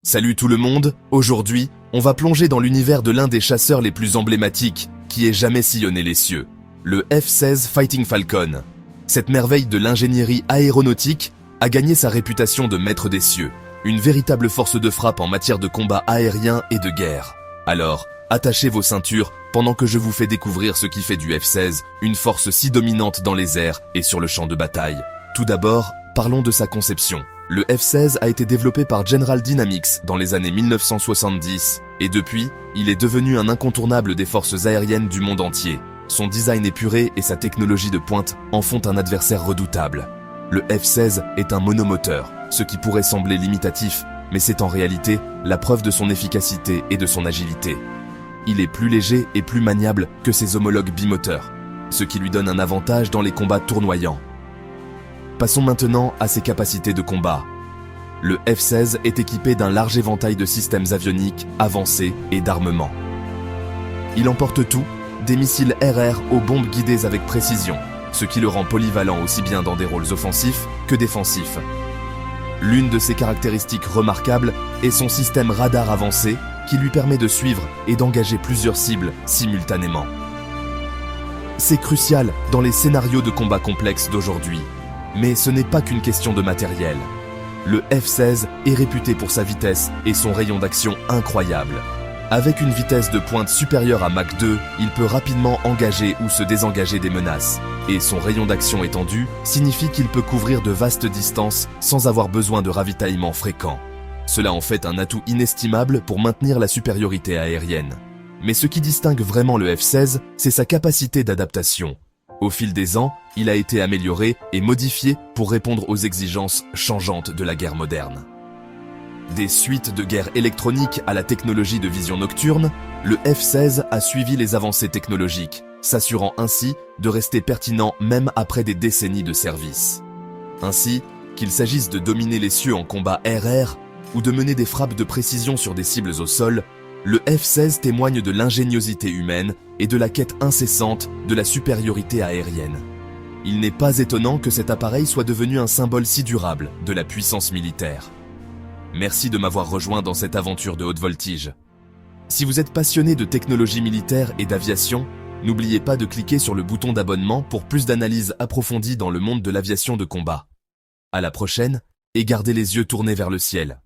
Salut tout le monde, aujourd'hui, on va plonger dans l'univers de l'un des chasseurs les plus emblématiques qui ait jamais sillonné les cieux, le F-16 Fighting Falcon. Cette merveille de l'ingénierie aéronautique a gagné sa réputation de maître des cieux, une véritable force de frappe en matière de combat aérien et de guerre. Alors, attachez vos ceintures pendant que je vous fais découvrir ce qui fait du F-16 une force si dominante dans les airs et sur le champ de bataille. Tout d'abord, parlons de sa conception. Le F-16 a été développé par General Dynamics dans les années 1970 et depuis, il est devenu un incontournable des forces aériennes du monde entier. Son design épuré et sa technologie de pointe en font un adversaire redoutable. Le F-16 est un monomoteur, ce qui pourrait sembler limitatif, mais c'est en réalité la preuve de son efficacité et de son agilité. Il est plus léger et plus maniable que ses homologues bimoteurs, ce qui lui donne un avantage dans les combats tournoyants. Passons maintenant à ses capacités de combat. Le F-16 est équipé d'un large éventail de systèmes avioniques avancés et d'armement. Il emporte tout, des missiles RR aux bombes guidées avec précision, ce qui le rend polyvalent aussi bien dans des rôles offensifs que défensifs. L'une de ses caractéristiques remarquables est son système radar avancé qui lui permet de suivre et d'engager plusieurs cibles simultanément. C'est crucial dans les scénarios de combat complexes d'aujourd'hui. Mais ce n'est pas qu'une question de matériel. Le F-16 est réputé pour sa vitesse et son rayon d'action incroyable. Avec une vitesse de pointe supérieure à Mach 2, il peut rapidement engager ou se désengager des menaces. Et son rayon d'action étendu signifie qu'il peut couvrir de vastes distances sans avoir besoin de ravitaillement fréquent. Cela en fait un atout inestimable pour maintenir la supériorité aérienne. Mais ce qui distingue vraiment le F-16, c'est sa capacité d'adaptation. Au fil des ans, il a été amélioré et modifié pour répondre aux exigences changeantes de la guerre moderne. Des suites de guerre électronique à la technologie de vision nocturne, le F-16 a suivi les avancées technologiques, s'assurant ainsi de rester pertinent même après des décennies de service. Ainsi, qu'il s'agisse de dominer les cieux en combat RR ou de mener des frappes de précision sur des cibles au sol, le F-16 témoigne de l'ingéniosité humaine et de la quête incessante de la supériorité aérienne. Il n'est pas étonnant que cet appareil soit devenu un symbole si durable de la puissance militaire. Merci de m'avoir rejoint dans cette aventure de haute voltige. Si vous êtes passionné de technologie militaire et d'aviation, n'oubliez pas de cliquer sur le bouton d'abonnement pour plus d'analyses approfondies dans le monde de l'aviation de combat. À la prochaine, et gardez les yeux tournés vers le ciel.